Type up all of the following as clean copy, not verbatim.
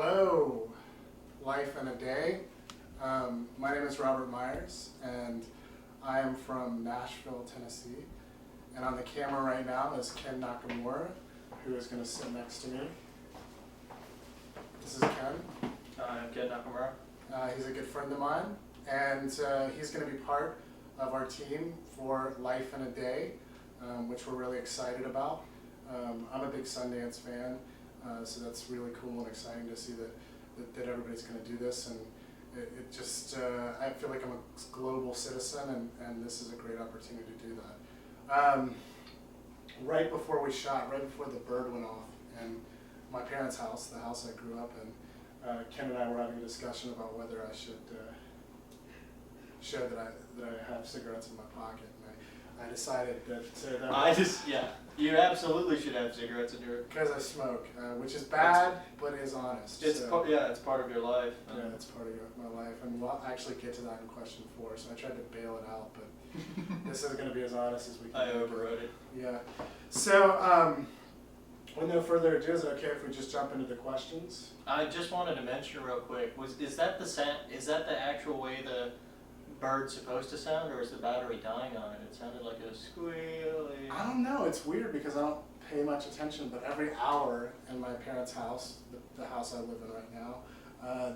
Hello, Life in a Day. My name is Robert Myers, and I am from Nashville, Tennessee. And on the camera right now is Ken Nakamura, who is going to sit next to me. This is Ken. I'm Ken Nakamura. He's a good friend of mine, and he's going to be part of our team for Life in a Day, which we're really excited about. I'm a big Sundance fan, so that's really cool and exciting to see that everybody's going to do this. And it just, I feel like I'm a global citizen, and this is a great opportunity to do that. Right before we shot, right before the bird went off, and my parents' house, the house I grew up in, Ken and I were having a discussion about whether I should show that I have cigarettes in my pocket, and I decided that you absolutely should have cigarettes in your. because I smoke, which is bad, but is honest. It's so, it's part of your life. Yeah, it's part of my life, and we'll actually get to that in question 4. So I tried to bail it out, but this is going to be as honest as we can. I overrode it. Yeah. So, with no further ado, is it okay if we just jump into the questions? I just wanted to mention real quick: is that the actual way the bird's supposed to sound, or is the battery dying on it? It sounded like a squealy. I don't know. It's weird because I don't pay much attention, but every hour in my parents' house, the house I live in right now,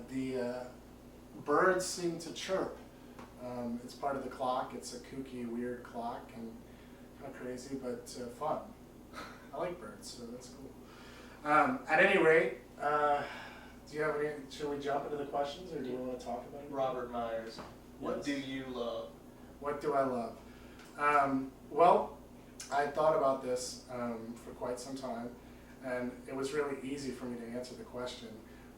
the birds seem to chirp. It's part of the clock. It's a kooky, weird clock, and kind of crazy, but fun. I like birds, so that's cool. At any rate, do you have any? Should we jump into the questions, or do you want to talk about it? Robert Myers, what do you love? What do I love? Well, I thought about this for quite some time, and it was really easy for me to answer the question,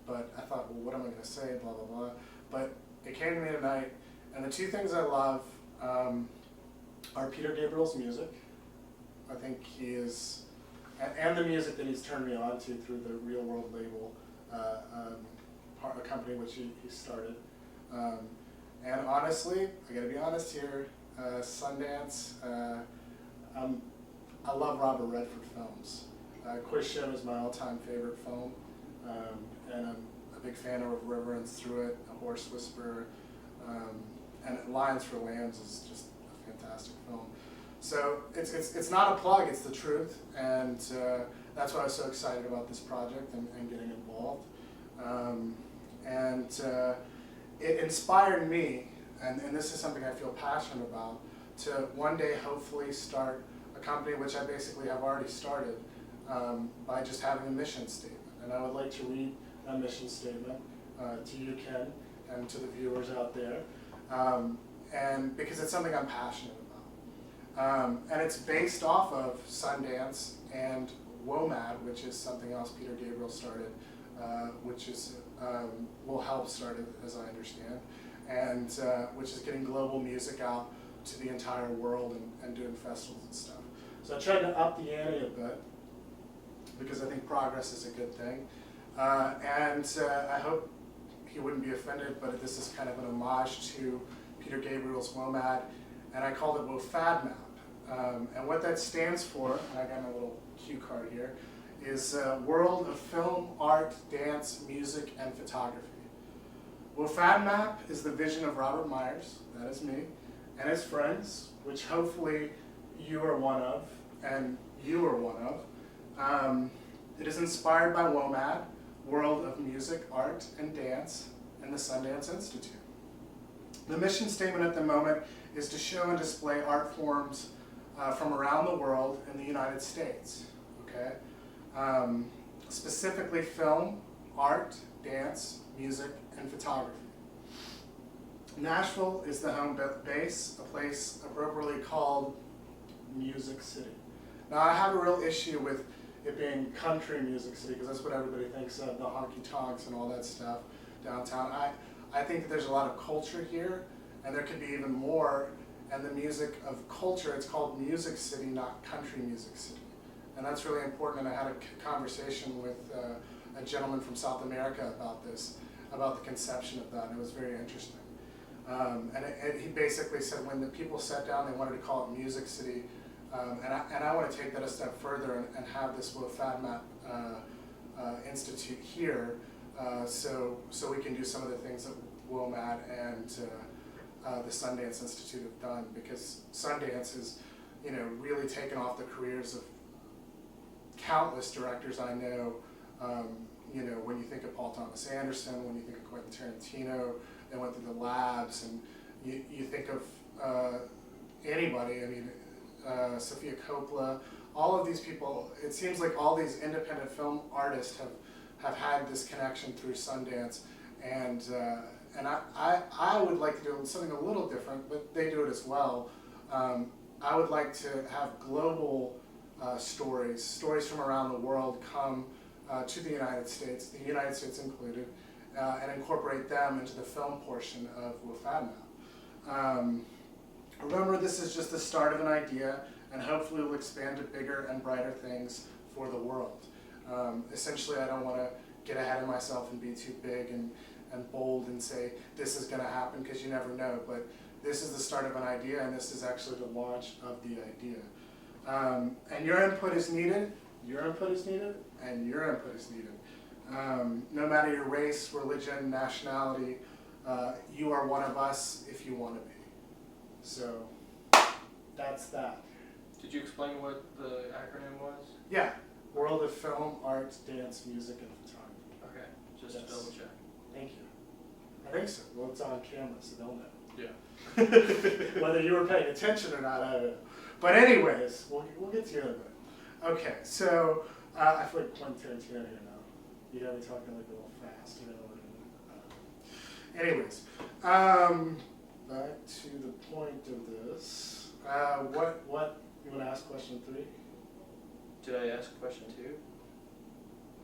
but I thought, well, what am I going to say, blah, blah, blah. But it came to me tonight, and the 2 things I love are Peter Gabriel's music. I think he is, and the music that he's turned me on to through the Real World label, a company which he started. And honestly, I gotta be honest here, Sundance, I love Robert Redford films. Quiz Show is my all-time favorite film, and I'm a big fan of Reverence Through It, A Horse Whisperer, and Lions for Lambs is just a fantastic film. So it's not a plug, it's the truth, and that's why I was so excited about this project and getting involved. It inspired me, and this is something I feel passionate about, to one day hopefully start a company, which I basically have already started, by just having a mission statement. And I would like to read that mission statement to you, Ken, and to the viewers out there, and because it's something I'm passionate about. And it's based off of Sundance and WOMAD, which is something else Peter Gabriel started, which is will help start it, as I understand, and which is getting global music out to the entire world and doing festivals and stuff. So I tried to up the ante a bit because I think progress is a good thing, and I hope he wouldn't be offended, but this is kind of an homage to Peter Gabriel's WOMAD, and I called it WOFADMAP. And what that stands for, and I got my little cue card here, is World of Film, Art, Dance, Music, and Photography. WOFADMAP is the vision of Robert Myers, that is me, and his friends, which hopefully you are one of, and you are one of. It is inspired by WOMAD, World of Music, Art, and Dance, and the Sundance Institute. The mission statement at the moment is to show and display art forms from around the world in the United States, okay? Specifically film, art, dance, music, and photography. Nashville is the home base, a place appropriately called Music City. Now I have a real issue with it being country music city, because that's what everybody thinks of, the honky tonks and all that stuff downtown. I think that there's a lot of culture here, and there could be even more. And the music of culture, it's called Music City, not Country Music City. And that's really important, and I had a conversation with a gentleman from South America about this, about the conception of that, and it was very interesting. And he basically said when the people sat down, they wanted to call it Music City, and I want to take that a step further and have this WOFADMAP Institute here so we can do some of the things that WOMAD and the Sundance Institute have done, because Sundance has, really taken off the careers of countless directors I know. When you think of Paul Thomas Anderson, when you think of Quentin Tarantino, they went through the labs, and you think of anybody, Sofia Coppola, all of these people. It seems like all these independent film artists have had this connection through Sundance, and I would like to do something a little different, but they do it as well. I would like to have global stories from around the world come to the United States included, and incorporate them into the film portion of WFADMAP. Remember, this is just the start of an idea, and hopefully we'll expand to bigger and brighter things for the world. Essentially, I don't want to get ahead of myself and be too big and bold and say this is going to happen, because you never know, but this is the start of an idea, and this is actually the launch of the idea. And your input is needed, your input is needed, and your input is needed. No matter your race, religion, nationality, you are one of us if you want to be. So that's that. Did you explain what the acronym was? Yeah, World of Film, Art, Dance, Music, and Photography. Okay, just Yes. to double check. Thank you. I think so. Well, it's on camera, so they'll know. Yeah. Whether you were paying attention or not, I don't know. But anyways, we'll get to you in a bit. Okay, so I feel like Quentin Tarantino here now. You got me talking like a little fast, Anyways, back to the point of this. What you want to ask question 3? Did I ask question 2?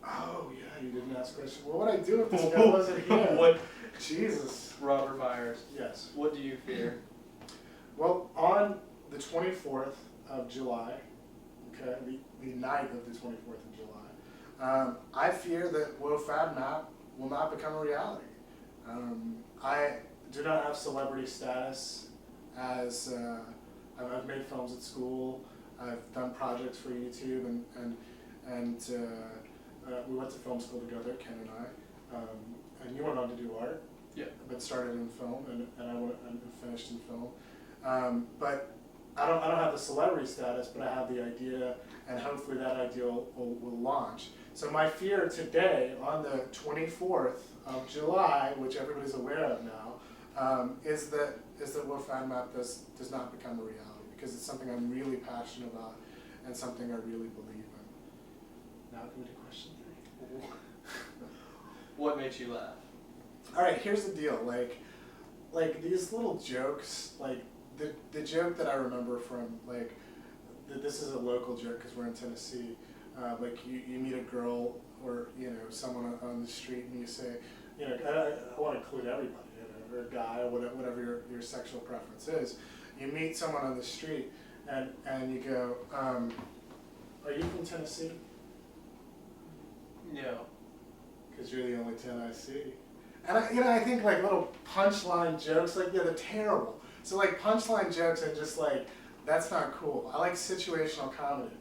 Oh yeah, you didn't ask question. Well, what would I do if this guy wasn't here? What? Jesus. Robert Myers. Yes. What do you fear? Well, on the 24th of July, okay, the night of the 24th of July, I fear that WFADMAP will not become a reality. I do not have celebrity status, as I've made films at school, I've done projects for YouTube, and we went to film school together, Ken and I, and you went on to do art. Yeah. But started in film, and I went and finished in film. But I don't have the celebrity status, but I have the idea, and hopefully that idea will launch. So my fear today, on the 24th of July, which everybody's aware of now, is that WFADMAP does not become a reality, because it's something I'm really passionate about and something I really believe in. Now can we do question 3? What makes you laugh? All right, here's the deal. Like these little jokes, like the joke that I remember from, like, this is a local joke because we're in Tennessee. Like you meet a girl or someone on the street, and you say, I want to include everybody, or a guy, or whatever your sexual preference is. You meet someone on the street, and you go, are you from Tennessee? No. Because you're the only 10 I see. And I think like little punchline jokes, like, they're terrible. So like punchline jokes are just like, that's not cool. I like situational comedy.